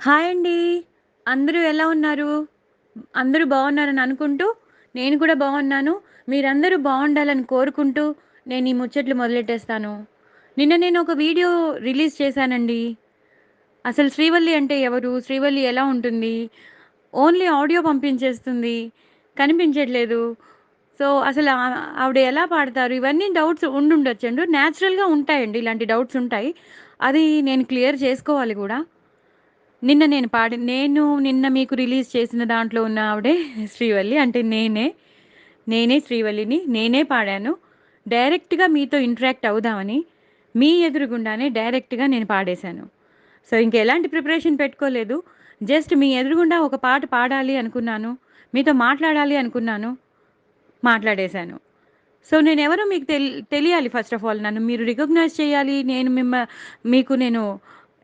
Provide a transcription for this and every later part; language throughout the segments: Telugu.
హాయ్ అండి. అందరూ ఎలా ఉన్నారు? అందరూ బాగున్నారని అనుకుంటూ, నేను కూడా బాగున్నాను. మీరందరూ బాగుండాలని కోరుకుంటూ, నేను ఈ ముచ్చట్లు మొదలెట్టేస్తాను. నిన్న నేను ఒక వీడియో రిలీజ్ చేశానండి. అసలు శ్రీవల్లి అంటే ఎవరు? శ్రీవల్లి ఎలా ఉంటుంది? ఓన్లీ ఆడియో పంపించేస్తుంది. కనిపించట్లేదు. సో, అసలు ఆవిడ ఎలా పాడతారు? ఇవన్నీ డౌట్స్ ఉండుండొచ్చండి. నేచురల్‌గా ఉంటాయండి. ఇలాంటి డౌట్స్ ఉంటాయి. అది నేను క్లియర్ చేసుకోవాలి గూడా. నిన్న మీకు రిలీజ్ చేసిన దాంట్లో ఉన్న ఆవిడే శ్రీవల్లి. అంటే నేనే శ్రీవల్లిని. నేనే పాడాను. డైరెక్ట్‌గా మీతో ఇంటరాక్ట్ అవుదామని, మీ ఎదురుగుండానే డైరెక్ట్‌గా నేను పాడేశాను. సో, ఇంక ఎలాంటి ప్రిపరేషన్ పెట్టుకోలేదు. జస్ట్ మీ ఎదురుగుండా ఒక పాట పాడాలి అనుకున్నాను. మీతో మాట్లాడాలి అనుకున్నాను. మాట్లాడేశాను. సో, నేనెవరో మీకు తెలియాలి ఫస్ట్ ఆఫ్ ఆల్. నన్ను మీరు రికగ్నైజ్ చేయాలి. మీకు నేను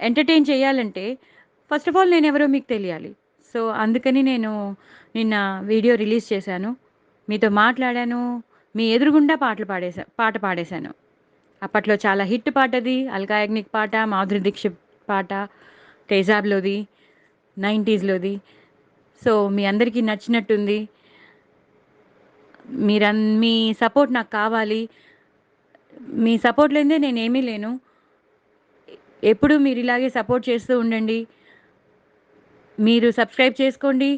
ఎంటర్‌టైన్ చేయాలంటే, ఫస్ట్ ఆఫ్ ఆల్ నేనెవరో మీకు తెలియాలి. సో, అందుకని నేను నిన్న వీడియో రిలీజ్ చేశాను. మీతో మాట్లాడాను. మీ ఎదురుగుండా పాట పాడేశాను. అప్పట్లో చాలా హిట్ పాటది. 'అల్కా యాగ్నిక్' పాట, 'మాధురి దీక్షిత్' పాట, 'తేజాబ్‌లోది', 90స్‌లోది. సో, మీ అందరికీ నచ్చినట్టుంది. మీ సపోర్ట్ నాకు కావాలి. మీ సపోర్ట్ లేనిదే నేనేమీ లేను. ఎప్పుడూ మీరిలాగే సపోర్ట్ చేస్తూ ఉండండి. మీరు సబ్స్క్రైబ్ చేసుకోండి.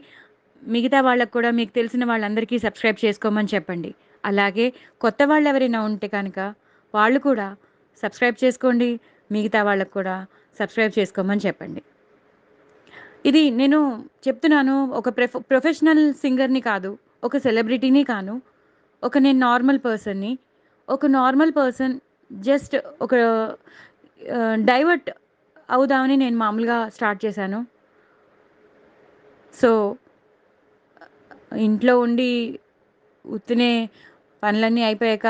మిగతా వాళ్ళకి కూడా మీకు తెలిసిన వాళ్ళందరికీ సబ్స్క్రైబ్ చేసుకోమని చెప్పండి. అలాగే కొత్త వాళ్ళెవరైనా ఉంటే కనుక వాళ్ళు కూడా సబ్స్క్రైబ్ చేసుకోండి. మిగతా వాళ్ళకి కూడా సబ్స్క్రైబ్ చేసుకోమని చెప్పండి. ఇది నేను చెప్తున్నాను, ఒక ప్రొఫెషనల్ సింగర్‌ని కాదు. ఒక సెలబ్రిటీని కాను. నేను నార్మల్ పర్సన్‌ని. ఒక నార్మల్ పర్సన్ జస్ట్ ఒక డైవర్ట్ అవుదామని నేను మామూలుగా స్టార్ట్ చేశాను. సో, ఇంట్లో ఉండి ఉత్తినే పనులన్నీ అయిపోయాక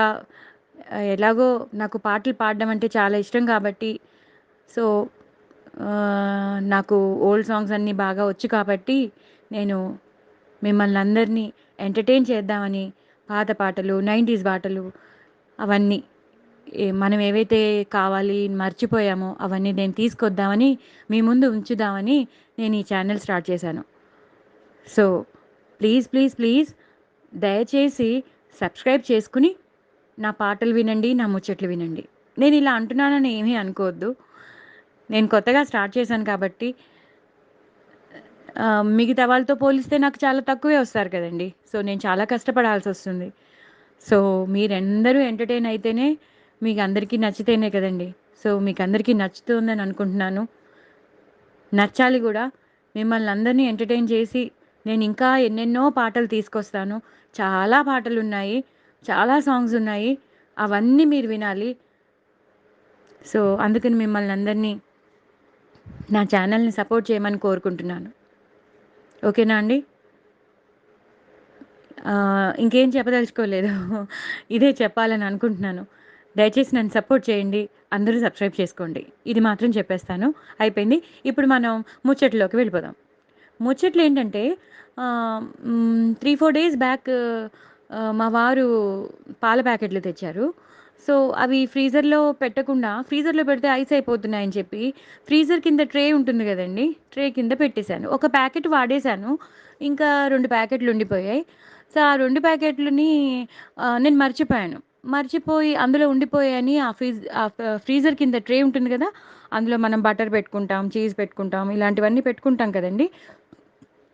ఎలాగో నాకు పాటలు పాడడం అంటే చాలా ఇష్టం కాబట్టి, సో, నాకు ఓల్డ్ సాంగ్స్ అన్నీ బాగా వచ్చు కాబట్టి, నేను మిమ్మల్ని అందరినీ ఎంటర్‌టైన్ చేద్దామని పాత పాటలు, 90స్ పాటలు అవన్నీ మనం ఏవైతే కావాలి మర్చిపోయామో అవన్నీ నేను తీసుకొద్దామని, మీ ముందు ఉంచుదామని నేను ఈ ఛానెల్ స్టార్ట్ చేశాను. సో, ప్లీజ్, ప్లీజ్, ప్లీజ్ దయచేసి సబ్స్క్రైబ్ చేసుకుని, నా పాటలు వినండి, నా ముచ్చట్లు వినండి. నేనిలా అంటున్నానని ఏమీ అనుకోవద్దు. నేను కొత్తగా స్టార్ట్ చేశాను కాబట్టి మిగతా వాళ్ళతో పోలిస్తే నాకు చాలా తక్కువే వస్తారు కదండీ! సో, నేను చాలా కష్టపడాల్సొస్తుంది. సో, మీరందరూ ఎంటర్‌టైన్ అయితేనే మీకందరికీ నచ్చితేనే కదండీ! సో, మీకందరికీ నచ్చుతుందని అనుకుంటున్నాను. నచ్చాలి గూడా. మిమ్మల్ని అందరినీ ఎంటర్‌టైన్ చేసి, నేనింకా ఎన్నెన్నో పాటలు తీసుకొస్తాను. చాలా పాటలున్నాయి. చాలా సాంగ్స్ ఉన్నాయి. అవన్నీ మీరు వినాలి. సో, అందుకని మిమ్మల్ని అందరినీ నా ఛానెల్‌ని సపోర్ట్ చేయమని కోరుకుంటున్నాను. ఓకేనా అండి? ఇంకేం చెప్పదలుచుకోలేదు. ఇదే చెప్పాలని అనుకుంటున్నాను. దయచేసి నన్ను సపోర్ట్ చేయండి. అందరూ సబ్స్క్రైబ్ చేసుకోండి. ఇది మాత్రం చెప్పేస్తాను. అయిపోయింది. ఇప్పుడు మనం ముచ్చట్లోకి వెళ్ళిపోదాం. ముచ్చట్లేంటంటే 3, 4 డేస్ బ్యాక్ మా వారు పాల ప్యాకెట్లు తెచ్చారు. సో, అవి ఫ్రీజర్‌లో పెడితే ఐస్ అయిపోతున్నాయని చెప్పి, ఫ్రీజర్ కింద ట్రే ఉంటుంది గదండీ! ట్రే కింద పెట్టేశాను. ఒక ప్యాకెట్ వాడేశాను. ఇంకా 2 ప్యాకెట్లు ఉండిపోయాయి. సో, ఆ 2 ప్యాకెట్లని నేను మర్చిపోయాను. మర్చిపోయి అందులో ఉండిపోయాయని ఫ్రీజర్ కింద ట్రే ఉంటుంది గదా! అందులో మనం బటర్ పెట్టుకుంటాం, చీజ్ పెట్టుకుంటాం, ఇలాంటివన్నీ పెట్టుకుంటాం కదండీ!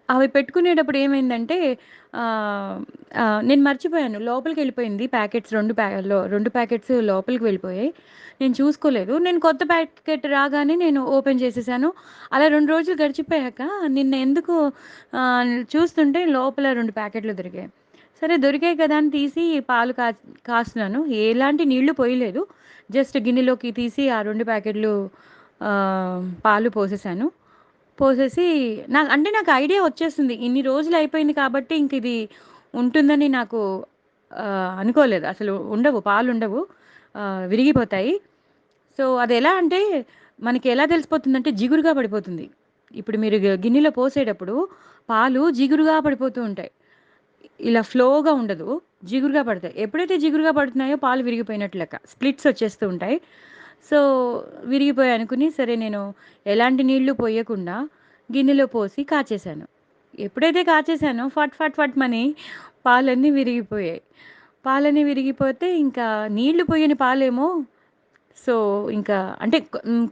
అవి పెట్టుకునేటప్పుడు ఏమైందంటే ఆహ్, నేను మర్చిపోయాను. లోపలికెళ్ళిపోయింది ప్యాకెట్స్ 2 ప్యాకెట్స్ లోపలికి వెళ్ళిపోయాయి. నేను చూసుకోలేదు. నేను కొత్త ప్యాకెట్ రాగానే నేను ఓపెన్ చేసేసాను. అలా 2 రోజులు గడిచిపోయాక నిన్న ఎందుకో చూస్తుంటే లోపల 2 ప్యాకెట్లు దొరికాయి. సరే దొరికాయి కదా అని తీసి పాలు కాస్తున్నాను. ఎలాంటి నీళ్లు పోయలేదు. జస్ట్ గిన్నెలోకి తీసి ఆ 2 ప్యాకెట్లు పాలు పోసేసాను. పోసేసి నాకు ఐడియా వచ్చేసింది. ఇన్ని రోజులు అయిపోయింది కాబట్టి ఇంక ఇది ఉంటుందని నాకు అనుకోలేదు. అసలు ఉండవు, పాలుండవు. విరిగిపోతాయి. సో, అదెలా అంటే మనకెలా తెలిసిపోతుందంటే జిగురుగా పడిపోతుంది. ఇప్పుడు మీరు గిన్నెలో పోసేటప్పుడు పాలు జిగురుగా పడిపోతూ ఉంటాయి. ఇలా ఫ్లోగా ఉండదు. జిగురుగా పడతాయి. ఎప్పుడైతే జిగురుగా పడుతున్నాయో పాలు విరిగిపోయినట్టు లెక్క. స్ప్లిట్స్ వచ్చేస్తూ ఉంటాయి. సో, విరిగిపోయాయనుకుని సరే నేను ఎలాంటి నీళ్లు పొయ్యకుండా గిన్నెలో పోసి కాచేశాను. ఎప్పుడైతే కాచేశానో ఫట్ ఫట్ ఫట్‌మని పాలన్నీ విరిగిపోయాయి. పాలన్నీ విరిగిపోతే ఇంకా నీళ్లు పోయని పాలేమో సో, ఇంకా అంటే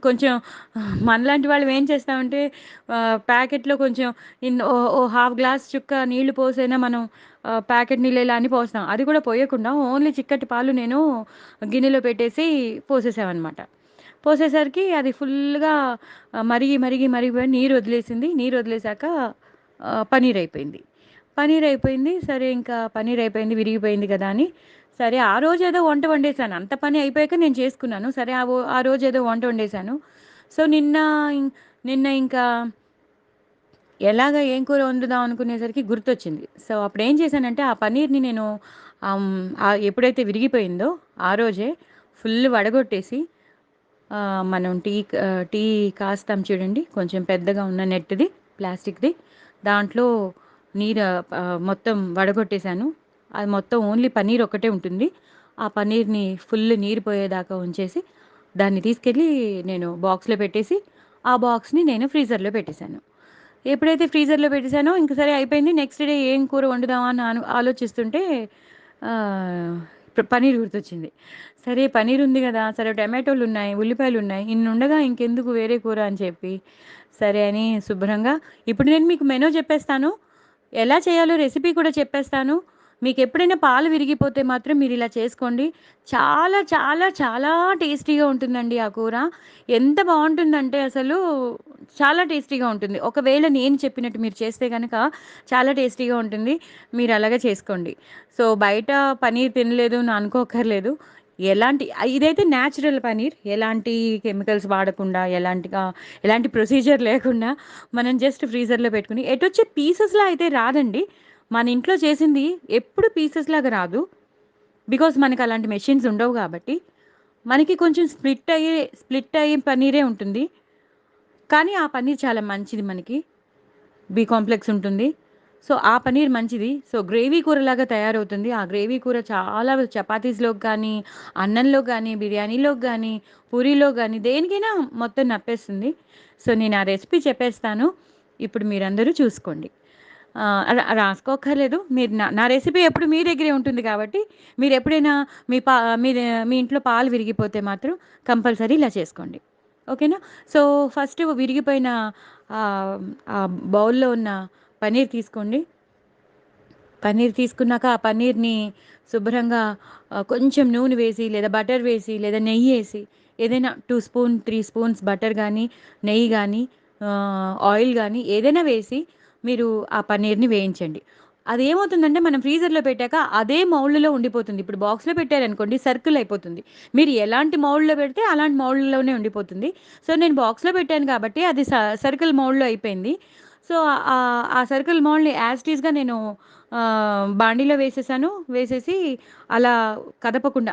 కొంచెం మనలాంటి వాళ్ళం ఏం చేస్తామంటే ప్యాకెట్‌లో కొంచెం ఓ హాఫ్ గ్లాస్ చుక్క నీళ్లు పోసైనా మనం ప్యాకెట్ నీళ్ళు ఇలా అని పోస్తాం. అది కూడా పోయకుండా ఓన్లీ చిక్కటి పాలు నేను గిన్నెలో పెట్టేసి పోసేసామనమాట. పోసేసరికి అది ఫుల్‌గా మరిగిపోయి నీరొదిలేసింది. నీరొదిలేసాక పనీరయిపోయింది. పనీరయిపోయింది. సరే ఇంకా పనీరయిపోయింది, విరిగిపోయింది గదా! అని సరే ఆ రోజేదో వంట వండేసాను. అంత పని అయిపోయాక నేను చేసుకున్నాను. సరే ఆ రోజేదో వంట వండేసాను. సో, నిన్న ఇంకా ఎలాగా ఏం కూర వండుదాం అనుకునేసరికి గుర్తొచ్చింది. సో, అప్పుడేం చేశానంటే ఆ పన్నీర్‌ని నేను ఎప్పుడైతే విరిగిపోయిందో ఆ రోజే ఫుల్ వడగొట్టేసి మనం టీ కాస్తాం చూడండి. కొంచెం పెద్దగా ఉన్న నెట్‌ది ప్లాస్టిక్‌ది. దాంట్లో నీరు మొత్తం వడగొట్టేసాను. అది మొత్తం ఓన్లీ పన్నీర్ ఒక్కటే ఉంటుంది. ఆ పన్నీర్‌ని ఫుల్ నీరు పోయేదాకా ఉంచేసి, దాన్ని తీసుకెళ్ళి నేను బాక్స్‌లో పెట్టేసి, ఆ బాక్స్‌ని నేను ఫ్రీజర్‌లో పెట్టేసాను. ఎప్పుడైతే ఫ్రీజర్‌లో పెట్టేసానో ఇంక సరే అయిపోయింది. నెక్స్ట్ డే ఏం కూర వండుదామా అని ఆలోచిస్తుంటే ఆహ్, పన్నీర్ గుర్తొచ్చింది. సరే పన్నీర్ ఉంది గదా! సరే టమాటోలున్నాయి, ఉల్లిపాయలున్నాయి. ఇన్నుండగా ఇంకెందుకు వేరే కూర అని చెప్పి, సరే అని శుభ్రంగా ఇప్పుడు నేను మీకు మెనూ చెప్పేస్తాను. ఎలా చేయాలో రెసిపీ కూడా చెప్పేస్తాను. మీకెప్పుడైనా పాలు విరిగిపోతే మాత్రం మీరిలా చేసుకోండి. చాలా, చాలా, చాలా టేస్టీగా ఉంటుందండి ఆ కూర. ఎంత బావుంటుందంటే అసలు చాలా టేస్టీగా ఉంటుంది. ఒకవేళ నేను చెప్పినట్టు మీరు చేస్తే గనక చాలా టేస్టీగా ఉంటుంది. మీరలాగే చేసుకోండి. సో, బయట పనీర్ తినలేదు అని అనుకోక్కర్లేదు. ఇదైతే న్యాచురల్ పనీర్. ఎలాంటి కెమికల్స్ వాడకుండా, ఎలాంటి ప్రొసీజర్ లేకుండా మనం జస్ట్ ఫ్రీజర్‌లో పెట్టుకొని ఎటొచ్చే పీసెస్‌లా అయితే రాదండి. మన ఇంట్లో చేసింది ఎప్పుడు పీసెస్‌లాగా రాదు. బికాజ్ మనకలాంటి మెషిన్స్ ఉండవు గాబట్టి. మనకి కొంచెం స్ప్లిట్ అయ్యే పన్నీరే ఉంటుంది. కానీ ఆ పన్నీర్ చాలా మంచిది మనకి. బి కాంప్లెక్స్ ఉంటుంది. సో, ఆ పన్నీర్ మంచిది. సో, గ్రేవీ కూరలాగా తయారవుతుంది. ఆ గ్రేవీ కూర చాలా చపాతీస్‌లోకి గానీ, అన్నంలో గానీ, బిర్యానీలోకి గానీ, పూరీలో గానీ దేనికైనా మొత్తం నప్పేస్తుంది. సో, నేను ఆ రెసిపీ చెప్పేస్తాను. ఇప్పుడు మీరందరూ చూసుకోండి. రాసుకోక్కర్లేదు. మీరు నా నా రెసిపీ ఎప్పుడు మీ దగ్గరే ఉంటుంది కాబట్టి, మీరెప్పుడైనా మీ పా మీది మీ ఇంట్లో పాలు విరిగిపోతే మాత్రం కంపల్సరీ ఇలా చేసుకోండి. ఓకేనా? సో, ఫస్ట్ విరిగిపోయిన ఆహ్, ఆ బౌల్‌లో ఉన్న పన్నీర్ తీసుకోండి. పన్నీర్ తీసుకున్నాక ఆ పన్నీర్‌ని శుభ్రంగా కొంచెం నూనె వేసి, లేదా బటర్ వేసి, లేదా నెయ్యేసి ఏదైనా 2 స్పూన్, 3 స్పూన్స్ బటర్ గానీ, నెయ్యి గానీ, ఆయిల్ గానీ ఏదైనా వేసి మీరు ఆ పన్నీర్‌ని వేయించండి. అదేమవుతుందంటే మనం ఫ్రీజర్‌లో పెట్టాక అదే మౌల్డ్‌లో ఉండిపోతుంది. ఇప్పుడు బాక్స్‌లో పెట్టారనుకోండి సర్కిల్ అయిపోతుంది. మీరు ఎలాంటి మౌల్డ్‌లో పెడితే అలాంటి మౌల్డ్‌లోనే ఉండిపోతుంది. సో, నేను బాక్స్‌లో పెట్టాను కాబట్టి అది సర్కిల్ మౌల్డ్‌లో అయిపోయింది. సో, ఆ సర్కిల్ మౌల్డ్‌ని యాజ్ ఇట్ ఈస్‌గా నేను బాండీలో వేసేసాను. వేసేసి అలా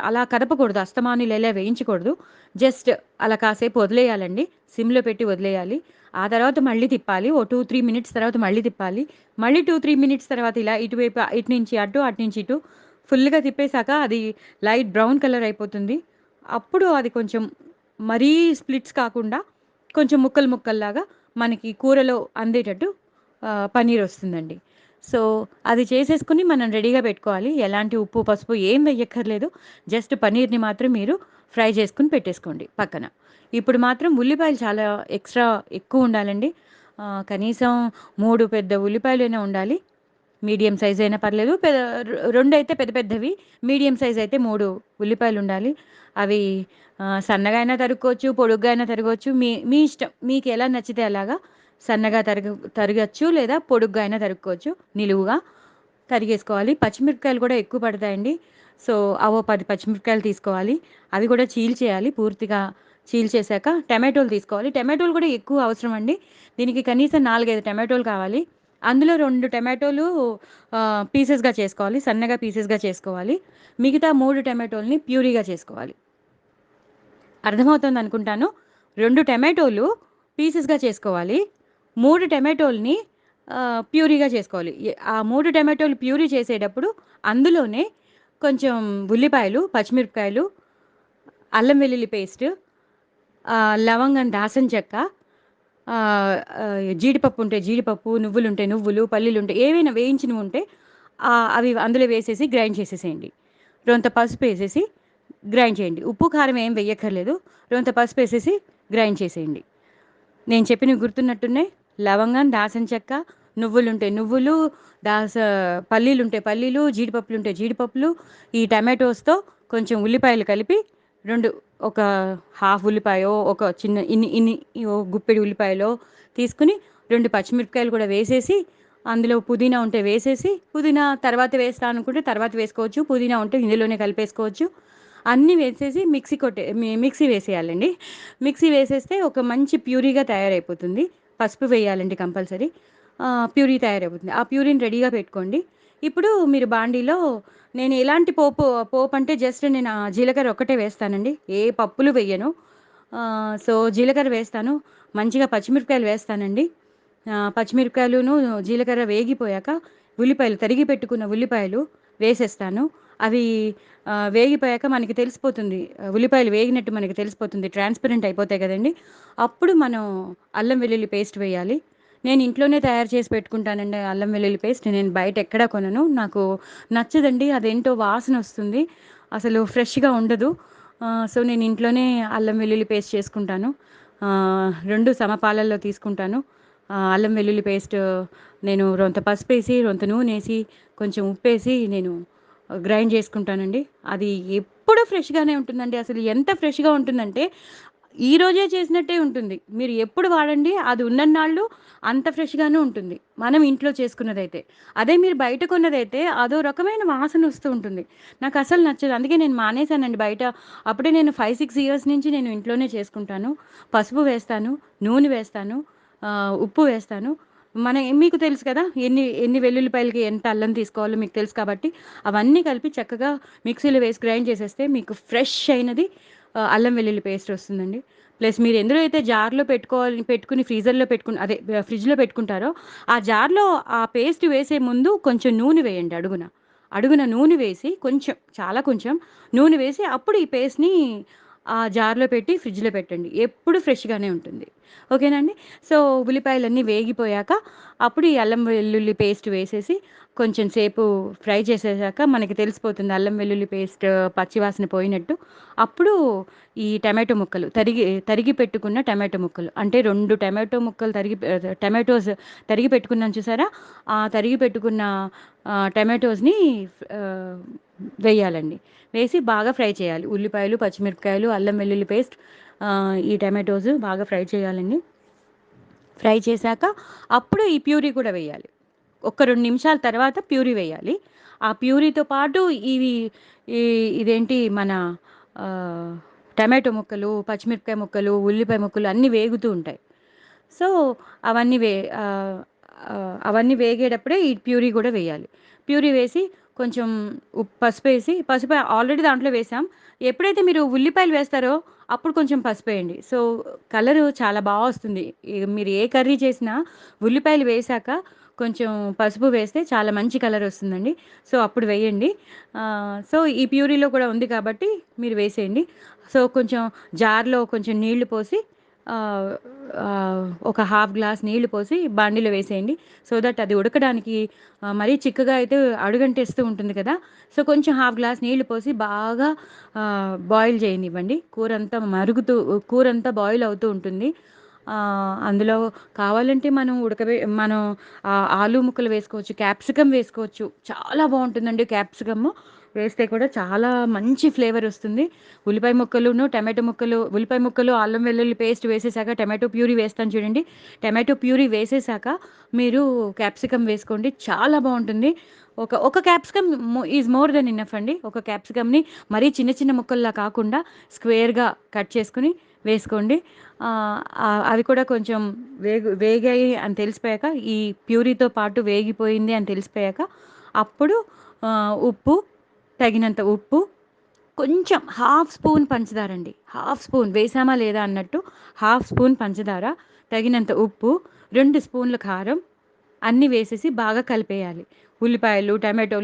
అలా కదపకూడదు. అస్తమాను ఇలా వేయించకూడదు. జస్ట్ అలా కాసేపు వదిలేయాలండి. సిమ్‌లో పెట్టి వదిలేయాలి. ఆ తర్వాత మళ్ళీ తిప్పాలి. ఓ 2, 3 మినిట్స్ తర్వాత మళ్ళీ తిప్పాలి. మళ్ళీ 2, 3 మినిట్స్ తర్వాత ఇలా ఇటువైపు ఇటు నుంచి అటు, అటు నుంచి ఇటు ఫుల్‌గా తిప్పేసాక అది లైట్ బ్రౌన్ కలర్ అయిపోతుంది. అప్పుడు అది కొంచెం మరీ స్ప్లిట్స్ కాకుండా కొంచెం ముక్కలు ముక్కల్లాగా మనకి కూరలో అందేటట్టు పన్నీర్ వస్తుందండి. సో, అది చేసేసుకొని మనం రెడీగా పెట్టుకోవాలి. ఎలాంటి ఉప్పు, పసుపు ఏం వెయ్యక్కర్లేదు. జస్ట్ పన్నీర్‌ని మాత్రం మీరు ఫ్రై చేసుకొని పెట్టేసుకోండి పక్కన. ఇప్పుడు మాత్రం ఉల్లిపాయలు చాలా ఎక్కువ ఉండాలండి. కనీసం 3 పెద్ద ఉల్లిపాయలైనా ఉండాలి. మీడియం సైజ్ అయినా పర్లేదు. 2 అయితే పెద్ద పెద్దవి. మీడియం సైజ్ అయితే 3 ఉల్లిపాయలుండాలి. అవి సన్నగా అయినా తరుక్కోవచ్చు, పొడుగ్గా అయినా తరగొచ్చు. మీ మీ ఇష్టం. మీకెలా నచ్చితే అలాగా సన్నగా తరగొచ్చు లేదా పొడుగ్గా అయినా తరుక్కోవచ్చు నిలువుగా. తరిగేసుకోవాలి. పచ్చిమిరపకాయలు కూడా ఎక్కువ పడతాయండి. సో, అవో 10 పచ్చిమిరపకాయలు తీసుకోవాలి. అవి కూడా చీల్చేయాలి. పూర్తిగా చీల్చేశాక టమాటోలు తీసుకోవాలి. టమాటోలు కూడా ఎక్కువ అవసరం అండి. దీనికి కనీసం 4, 5 టమాటోలు కావాలి. అందులో 2 టమాటోలు పీసెస్‌గా చేసుకోవాలి. సన్నగా పీసెస్‌గా చేసుకోవాలి. మిగతా 3 టమాటోల్ని ప్యూరీగా చేసుకోవాలి. అర్థమవుతోందనుకుంటాను. 2 టమాటోలు పీసెస్‌గా చేసుకోవాలి. 3 టమాటోల్ని ప్యూరీగా చేసుకోవాలి. ఆ 3 టమాటోలు ప్యూరీ చేసేటప్పుడు అందులోనే కొంచెం ఉల్లిపాయలు, పచ్చిమిరపకాయలు, అల్లం వెల్లుల్లి పేస్ట్, లవంగం, దాల్చిన చెక్క, జీడిపప్పు ఉంటే జీడిపప్పు, నువ్వులుంటే నువ్వులు, పల్లీలుంటే ఏవైనా వేయించినవి ఉంటే అవి అందులో వేసేసి గ్రైండ్ చేసేసేయండి. రొంత పసుపేసేసి గ్రైండ్ చేయండి. ఉప్పు, కారం ఏం వెయ్యక్కర్లేదు. రొంత పసుపేసేసి గ్రైండ్ చేసేయండి. నేను చెప్పినవి గుర్తున్నట్టున్నాయి. లవంగం, దాల్చిన చెక్క, నువ్వులుంటే నువ్వులు, దాస పల్లీలుంటే పల్లీలు, జీడిపప్పులుంటే జీడిపప్పులు, ఈ టమాటోస్‌తో కొంచెం ఉల్లిపాయలు కలిపి 2 ఒక హాఫ్ ఉల్లిపాయో, ఒక చిన్న ఇన్ని ఇన్ని ఓ గుప్పెడు ఉల్లిపాయలో తీసుకొని 2 పచ్చిమిరపకాయలు కూడా వేసేసి, అందులో పుదీనా ఉంటే వేసేసి, పుదీనా తర్వాత వేస్తా అనుకుంటే తర్వాత వేసుకోవచ్చు. పుదీనా ఉంటే ఇందులోనే కలిపేసుకోవచ్చు. అన్నీ వేసేసి మిక్సీ వేసేయాలండి. మిక్సీ వేసేస్తే ఒక మంచి ప్యూరీగా తయారైపోతుంది. పసుపు వేయాలండి కంపల్సరీ. ప్యూరీ తయారైపోతుంది. ఆ ప్యూరీని రెడీగా పెట్టుకోండి. ఇప్పుడు మీరు బాండీలో నేను ఎలాంటి పోపంటే జస్ట్ నేను జీలకర్ర ఒక్కటే వేస్తానండి. ఏ పప్పులు వెయ్యను. సో, జీలకర్ర వేస్తాను. మంచిగా పచ్చిమిరపకాయలు వేస్తానండి. పచ్చిమిరపకాయలును, జీలకర్ర వేగిపోయాక ఉల్లిపాయలు తరిగి పెట్టుకున్న ఉల్లిపాయలు వేసేస్తాను. అవి వేగిపోయాక మనకి తెలిసిపోతుంది. ఉల్లిపాయలు వేగినట్టు మనకి తెలిసిపోతుంది. ట్రాన్స్‌పరెంట్ అయిపోతాయి కదండీ! అప్పుడు మనం అల్లం వెల్లుల్లి పేస్ట్ వేయాలి. నేను ఇంట్లోనే తయారు చేసి పెట్టుకుంటానండి అల్లం వెల్లుల్లి పేస్ట్. నేను బయట ఎక్కడా కొనను. నాకు నచ్చదండి. అదేంటో వాసనొస్తుంది. అసలు ఫ్రెష్‌గా ఉండదు. సో, నేను ఇంట్లోనే అల్లం వెల్లుల్లి పేస్ట్ చేసుకుంటాను. 2 సమపాలల్లో తీసుకుంటాను. అల్లం వెల్లుల్లి పేస్ట్ నేను రొంత పసుపేసి, రొంత నూనేసి, కొంచెం ఉప్పేసి నేను గ్రైండ్ చేసుకుంటానండి. అది ఎప్పుడూ ఫ్రెష్‌గానే ఉంటుందండి. అసలు ఎంత ఫ్రెష్‌గా ఉంటుందంటే, ఈ రోజే చేసినట్టే ఉంటుంది. మీరు ఎప్పుడు వాడండి, అది ఉన్నన్నాళ్ళు అంత ఫ్రెష్‌గానే ఉంటుంది. మనం ఇంట్లో చేసుకున్నదైతే. అదే మీరు బయట కొన్నదైతే అదో రకమైన వాసనొస్తూ ఉంటుంది. నాకసలు నచ్చదు. అందుకే నేను మానేశానండి బయట. అప్పుడే నేను 5, 6 ఇయర్స్ నుంచి నేను ఇంట్లోనే చేసుకుంటాను. పసుపు వేస్తాను, నూనె వేస్తాను, ఉప్పు వేస్తాను. మీకు తెలుసు కదా! ఎన్ని ఎన్ని వెల్లుల్లిపాయలకి ఎంత అల్లం తీసుకోవాలో మీకు తెలుసు కాబట్టి, అవన్నీ కలిపి చక్కగా మిక్సీలో వేసి గ్రైండ్ చేసేస్తే మీకు ఫ్రెష్ అయినది అల్లం వెల్లుల్లి పేస్ట్ వస్తుందండి. ప్లస్ మీరు ఎందులో అయితే జార్‌లో పెట్టుకుని ఫ్రీజర్‌లో అదే ఫ్రిడ్జ్‌లో పెట్టుకుంటారో, ఆ జార్‌లో ఆ పేస్ట్ వేసే ముందు కొంచెం నూనె వేయండి అడుగున. అడుగున నూనె వేసి కొంచెం, చాలా కొంచెం నూనె వేసి అప్పుడు ఈ పేస్ట్‌ని ఆ జార్‌లో పెట్టి ఫ్రిడ్జ్‌లో పెట్టండి. ఎప్పుడు ఫ్రెష్‌గానే ఉంటుంది. ఓకేనా అండి? సో, ఉల్లిపాయలన్నీ వేగిపోయాక అప్పుడు ఈ అల్లం వెల్లుల్లి పేస్ట్ వేసేసి కొంచెం సేపు ఫ్రై చేసేసాక మనకి తెలిసిపోతుంది అల్లం వెల్లుల్లి పేస్ట్ పచ్చి వాసన పోయినట్టు. అప్పుడు ఈ టమాటో ముక్కలు తరిగి పెట్టుకున్న టమాటో ముక్కలు అంటే 2 టమాటో ముక్కలు టమాటోస్ తరిగి పెట్టుకున్నాను చూసారా? ఆ తరిగి పెట్టుకున్న టమాటోస్‌ని ఆహ్, వేయాలండి. వేసి బాగా ఫ్రై చేయాలి. ఉల్లిపాయలు, పచ్చిమిరపకాయలు, అల్లం వెల్లుల్లి పేస్ట్, ఈ టమాటోస్ బాగా ఫ్రై చేయాలండి. ఫ్రై చేశాక అప్పుడు ఈ ప్యూరీ కూడా వేయాలి. ఒక 2 నిమిషాల తర్వాత ప్యూరీ వేయాలి. ఆ ప్యూరీతో పాటు ఇవి ఈ ఇదేంటి మన ఆహ్, టమాటో ముక్కలు, పచ్చిమిరపకాయ ముక్కలు, ఉల్లిపాయ ముక్కలు అన్నీ వేగుతూ ఉంటాయి. సో, అవన్నీ వే ఆహ్, అవన్నీ వేగేటప్పుడే ఈ ప్యూరీ గూడా వేయాలి. ప్యూరీ వేసి కొంచెం పసుపు ఆల్రెడీ దాంట్లో వేసాం. ఎప్పుడైతే మీరు ఉల్లిపాయలు వేస్తారో అప్పుడు కొంచెం పసుపేయండి. సో, కలరు చాలా వస్తుంది. మీరు ఏ కర్రీ చేసినా ఉల్లిపాయలు వేశాక కొంచెం పసుపు వేస్తే చాలా మంచి కలరొస్తుందండి. సో, అప్పుడు వేయండి. సో, ఈ ప్యూరీలో కూడా ఉంది కాబట్టి మీరు వేసేయండి. సో, కొంచెం జార్‌లో కొంచెం నీళ్లు పోసి ఆహ్, ఒక హాఫ్ గ్లాస్ నీళ్లు పోసి బాండీలో వేసేయండి. సో దట్ అది ఉడకడానికి మరీ చిక్కగా అయితే అడుగంటేస్తూ ఉంటుంది కదా! సో, కొంచెం హాఫ్ గ్లాస్ నీళ్లు పోసి బాగా బాయిల్ చేయనివ్వండి. కూరంతా బాయిల్ అవుతూ ఉంటుంది. అందులో కావాలంటే మనం ఆలు ముక్కలు వేసుకోవచ్చు, క్యాప్సికమ్ వేసుకోవచ్చు. చాలా బావుంటుందండి క్యాప్సికము. వేస్తే కూడా చాలా మంచి ఫ్లేవరొస్తుంది. ఉల్లిపాయ ముక్కలు, అల్లం వెల్లుల్లి పేస్ట్ వేసేసాక టమాటో ప్యూరీ వేస్తాను చూడండి. టమాటో ప్యూరీ వేసేసాక మీరు క్యాప్సికమ్ వేసుకోండి. చాలా బావుంటుంది. ఒక capsicum is more than enough అండి. ఒక క్యాప్సికమ్‌ని మరీ చిన్న చిన్న ముక్కల్లా కాకుండా స్క్వేర్‌గా కట్ చేసుకొని వేసుకోండి. అవి కూడా కొంచెం వేగాయి అని తెలిసిపోయాక ఈ ప్యూరీతో పాటు వేగిపోయింది అని తెలిసిపోయాక అప్పుడు ఉప్పు, తగినంత ఉప్పు, కొంచెం హాఫ్ స్పూన్ పంచదారండి. హాఫ్ స్పూన్ వేసామా లేదా అన్నట్టు హాఫ్ స్పూన్ పంచదార, తగినంత ఉప్పు, 2 స్పూన్లు కారం అన్నీ వేసేసి బాగా కలిపేయాలి. ఉల్లిపాయలు, టమాటో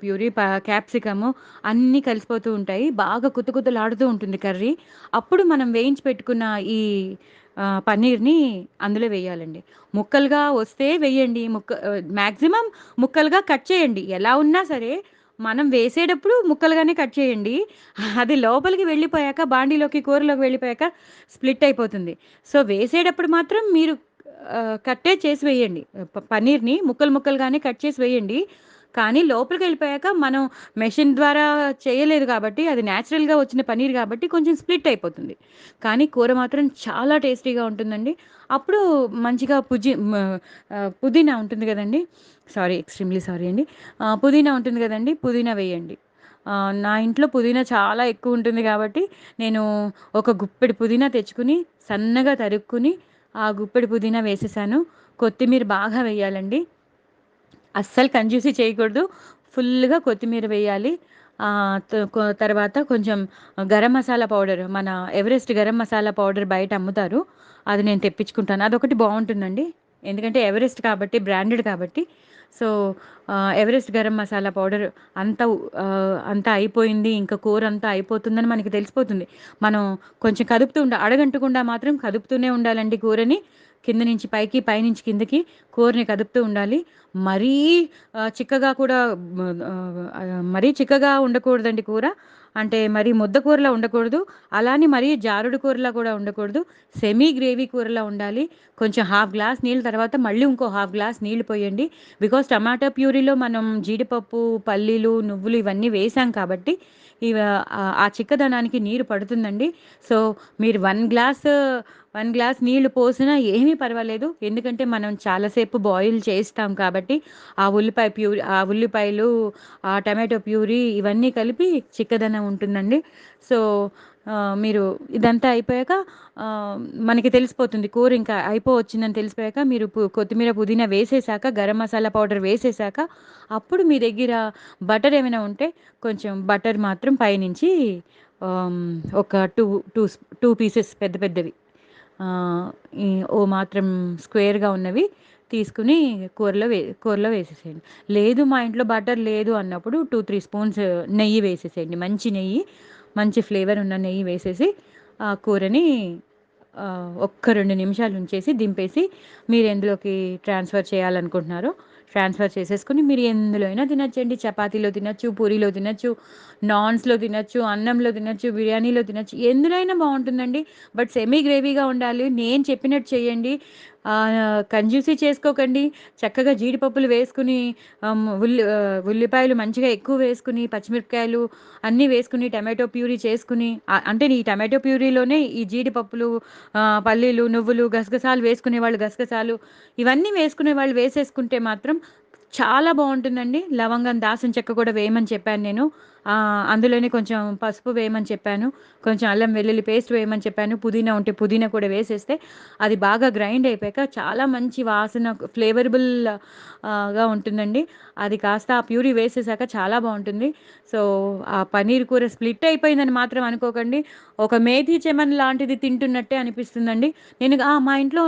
ప్యూరీ, క్యాప్సికము అన్నీ కలిసిపోతూ ఉంటాయి. బాగా కుతకుతలాడుతూ ఉంటుంది కర్రీ. అప్పుడు మనం వేయించి పెట్టుకున్న ఈ పన్నీర్‌ని అందులో వేయాలండి. ముక్కలుగా వస్తే వేయండి. మాక్సిమం ముక్కలుగా కట్ చేయండి. ఎలా ఉన్నా సరే మనం వేసేటప్పుడు ముక్కలుగానే కట్ చేయండి. అది లోపలికి వెళ్ళిపోయాక బాండీలోకి, కూరలోకి వెళ్ళిపోయాక స్ప్లిట్ అయిపోతుంది. సో, వేసేటప్పుడు మాత్రం మీరు కట్టే చేసి వేయండి. పన్నీర్‌ని ముక్కలు ముక్కలుగానే కట్ చేసి వేయండి. కానీ లోపలికెళ్ళిపోయాక మనం మెషిన్ ద్వారా చేయలేదు కాబట్టి, అది నేచురల్‌గా వచ్చిన పన్నీర్ కాబట్టి కొంచెం స్ప్లిట్ అయిపోతుంది. కానీ కూర మాత్రం చాలా టేస్టీగా ఉంటుందండి. అప్పుడు మంచిగా పుదీనా ఉంటుంది గదండీ! సారీ, ఎక్స్‌ట్రీమ్‌లీ సారీ అండి. పుదీనా ఉంటుంది గదండీ! పుదీనా వేయండి. నా ఇంట్లో పుదీనా చాలా ఎక్కువుంటుంది గాబట్టి, నేను ఒక గుప్పెడు పుదీనా తెచ్చుకొని, సన్నగా తరుక్కొని, ఆ గుప్పెడు పుదీనా వేసేసాను. కొత్తిమీర బాగా వేయాలండి. అస్సలు కంజూసీ చేయకూడదు. ఫుల్లుగా కొత్తిమీర వేయాలి. తర్వాత కొంచెం గరం మసాలా పౌడర్, మన ఎవరెస్ట్ గరం మసాలా పౌడర్ బయట అమ్ముతారు. అది నేను తెప్పించుకుంటాను. అదొకటి బావుంటుందండి. ఎందుకంటే ఎవరెస్ట్ కాబట్టి, బ్రాండెడ్ కాబట్టి. So, Everest garam masala powder అంతా అయిపోయింది, ఇంకా కూరంతా అయిపోతుందని మనకి తెలిసిపోతుంది. మనం కొంచెం అడగంటకుండా మాత్రం కదుపుతూనే ఉండాలండి కూరని. కింద నుంచి పైకి, పైనుంచి కిందకి కూరని కదుపుతూ ఉండాలి. మరీ చిక్కగా కూడా మరీ చిక్కగా ఉండకూడదండి కూర. అంటే మరీ ముద్ద కూరలా ఉండకూడదు. అలా అని మరీ జారుడు కూరలా కూడా ఉండకూడదు. సెమీ గ్రేవీ కూరలా ఉండాలి. కొంచెం హాఫ్ గ్లాస్ నీళ్ళు తర్వాత మళ్ళీ ఇంకో హాఫ్ గ్లాస్ నీళ్ళు పోయండి. బికాజ్ టమాటా ప్యూరీలో మనం జీడిపప్పు, పల్లీలు, నువ్వులు ఇవన్నీ వేసాం కాబట్టి ఆ చిక్కదనానికి నీరు పడుతుందండి. సో, మీరు 1 గ్లాస్ నీళ్లు పోసినా ఏమీ పర్వాలేదు. ఎందుకంటే మనం చాలా సేపు బాయిల్ చేస్తాం కాబట్టి, ఆ ఉల్లిపాయలు, ఆ టమాటో ప్యూరీ ఇవన్నీ కలిపి చిక్కదనం ఉంటుందండి. సో, మీరు ఇదంతా అయిపోయాక మనకి తెలిసిపోతుంది. కూర ఇంకా అయిపోవచ్చిందని తెలిసిపోయాక మీరు కొత్తిమీర, పుదీనా వేసేసాక, గరం మసాలా పౌడర్ వేసేసాక, అప్పుడు మీ దగ్గర బటర్ ఏమైనా ఉంటే కొంచెం బటర్ మాత్రం పైనుంచి ఆహ్, ఒక 2 పీసెస్ పెద్ద పెద్దవి, ఆహ్, ఈ మాత్రం స్క్వేర్‌గా ఉన్నవి తీసుకొని కూరలో వేసేసేయండి. లేదు మా ఇంట్లో బటర్ లేదు అన్నప్పుడు 2, 3 స్పూన్స్ నెయ్యి వేసేసేయండి. మంచి నెయ్యి, మంచి ఫ్లేవర్ ఉన్న నెయ్యి వేసేసి ఆ కూరని ఒక్క 2 నిమిషాలు ఉంచేసి దింపేసి, మీరు ఎందులోకి ట్రాన్స్‌ఫర్ చేయాలనుకుంటున్నారో ట్రాన్స్‌ఫర్ చేసేసుకొని మీరు ఎందులో అయినా తినొచ్చండి. చపాతీలో తినొచ్చు, పూరీలో తినొచ్చు, నాన్స్‌లో తినొచ్చు, అన్నంలో తినొచ్చు, బిర్యానీలో తినొచ్చు. ఎందులో అయినా బావుంటుందండి. బట్ సెమీ గ్రేవీగా ఉండాలి. నేను చెప్పినట్టు చేయండి. కంజూసీ చేసుకోకండి. చక్కగా జీడిపప్పులు వేసుకొని, ఉల్లిపాయలు మంచిగా ఎక్కువ వేసుకొని, పచ్చిమిరపకాయలు అన్నీ వేసుకొని, టమాటో ప్యూరీ చేసుకొని, అంటే ఈ టమాటో ప్యూరీలోనే ఈ జీడిపప్పులు, పల్లీలు, నువ్వులు, గసగసాలు వేసుకునేవాళ్ళు గసగసాలు, ఇవన్నీ వేసుకునేవాళ్ళు వేసేసుకుంటే మాత్రం చాలా బావుంటుందండి. లవంగం, దాల్చిన చెక్క కూడా వేయమని చెప్పాను నేను. అందులోనే కొంచెం పసుపు వేయమని చెప్పాను. కొంచెం అల్లం వెల్లుల్లి పేస్ట్ వేయమని చెప్పాను. పుదీనా ఉంటే పుదీనా కూడా వేసేస్తే అది బాగా గ్రైండ్ అయిపోయాక చాలా మంచి వాసన, ఫ్లేవరబుల్ గా ఉంటుందండి. అది కాస్త ఆ ప్యూరీ వేసేసాక చాలా బావుంటుంది. సో, ఆ పన్నీర్ కూర స్ప్లిట్ అయిపోయిందని మాత్రం అనుకోకండి. ఒక మేథీ చెమన్ లాంటిది తింటున్నట్టే అనిపిస్తుందండి. మా ఇంట్లో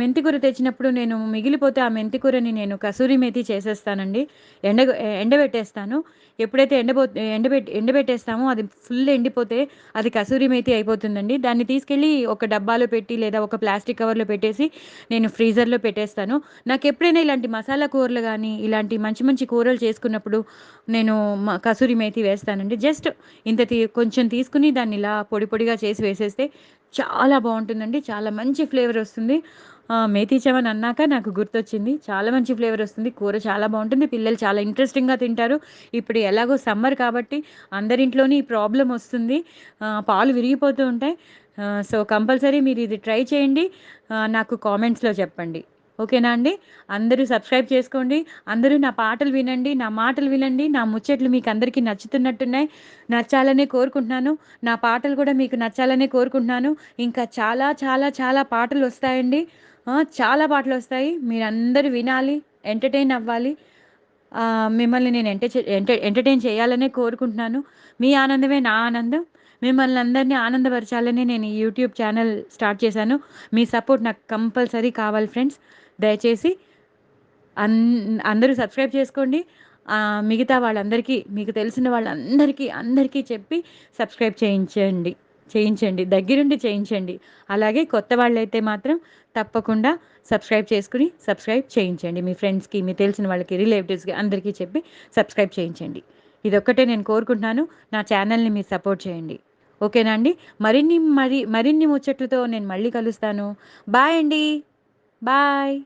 మెంతి కూర తెచ్చినప్పుడు నేను మిగిలిపోతే ఆ మెంతి కూరని నేను కసూరి మేథి చేసేస్తానండి. ఎండబెట్టేస్తాను. ఎప్పుడైతే ఎండబెట్టేస్తామో అది ఫుల్ ఎండిపోతే అది కసూరి మేథి అయిపోతుందండి. దాన్ని తీసుకెళ్ళి ఒక డబ్బాలో పెట్టి లేదా ఒక ప్లాస్టిక్ కవర్‌లో పెట్టేసి నేను ఫ్రీజర్‌లో పెట్టేస్తాను. నాకెప్పుడైనా ఇలాంటి మసాలా కూరలు గానీ, ఇలాంటి మంచి మంచి కూరలు చేసుకున్నప్పుడు నేను కసూరి మేథి వేస్తానండి. జస్ట్ కొంచెం తీసుకొని దాన్ని ఇలా పొడి పొడిగా చేసి వేసేస్తే చాలా బావుంటుందండి. చాలా మంచి ఫ్లేవర్ వస్తుంది. మేథీ చమన్ అన్నాక నాకు గుర్తొచ్చింది. చాలా మంచి ఫ్లేవర్ వస్తుంది. కూర చాలా బావుంటుంది. పిల్లలు చాలా ఇంట్రెస్టింగ్‌గా తింటారు. ఇప్పుడు ఎలాగో సమ్మర్ కాబట్టి అందరింట్లోని ఈ ప్రాబ్లమ్ వస్తుంది. పాలు విరిగిపోతూ ఉంటాయి. సో, కంపల్సరీ మీరు ఇది ట్రై చేయండి. నాకు కామెంట్స్‌లో చెప్పండి. ఓకేనా అండి? అందరూ సబ్స్క్రైబ్ చేసుకోండి. అందరూ నా పాటలు వినండి. నా మాటలు వినండి. నా ముచ్చట్లు మీకందరికీ నచ్చుతున్నట్టున్నాయి. నచ్చాలనే కోరుకుంటున్నాను. నా పాటలు కూడా మీకు నచ్చాలనే కోరుకుంటున్నాను. ఇంకా చాలా చాలా చాలా పాటలొస్తాయండి. చాలా పాటలొస్తాయి. మీరందరూ వినాలి, ఎంటర్‌టైన్ అవ్వాలి. మిమ్మల్ని నేను ఎంటర్‌టైన్ చేయాలనే కోరుకుంటున్నాను. మీ ఆనందమే నా ఆనందం. మిమ్మల్ని అందరిని ఆనందపరచాలని నేను ఈ యూట్యూబ్ ఛానల్ స్టార్ట్ చేశాను. మీ సపోర్ట్ నాకు కంపల్సరీ కావాలి ఫ్రెండ్స్. దయచేసి అన్ అందరూ సబ్స్క్రైబ్ చేసుకోండి. మిగతా వాళ్ళందరికీ, మీకు తెలిసిన వాళ్ళందరికీ, అందరికీ చెప్పి సబ్స్క్రైబ్ చేయించండి. చేయించండి. దగ్గరుండి చేయించండి. అలాగే కొత్త వాళ్ళైతే మాత్రం తప్పకుండా సబ్స్క్రైబ్ చేయించండి. మీ ఫ్రెండ్స్‌కి, మీకు తెలిసిన వాళ్ళకి, రిలేటివ్స్‌కి అందరికీ చెప్పి సబ్స్క్రైబ్ చేయించండి. ఇదొక్కటే నేను కోరుకుంటున్నాను. నా ఛానల్‌ని మీరు సపోర్ట్ చేయండి. ఓకేనా అండి? మరిన్ని ముచ్చట్లతో నేను మళ్ళీ కలుస్తాను. బాయ్ అండి. బాయ్.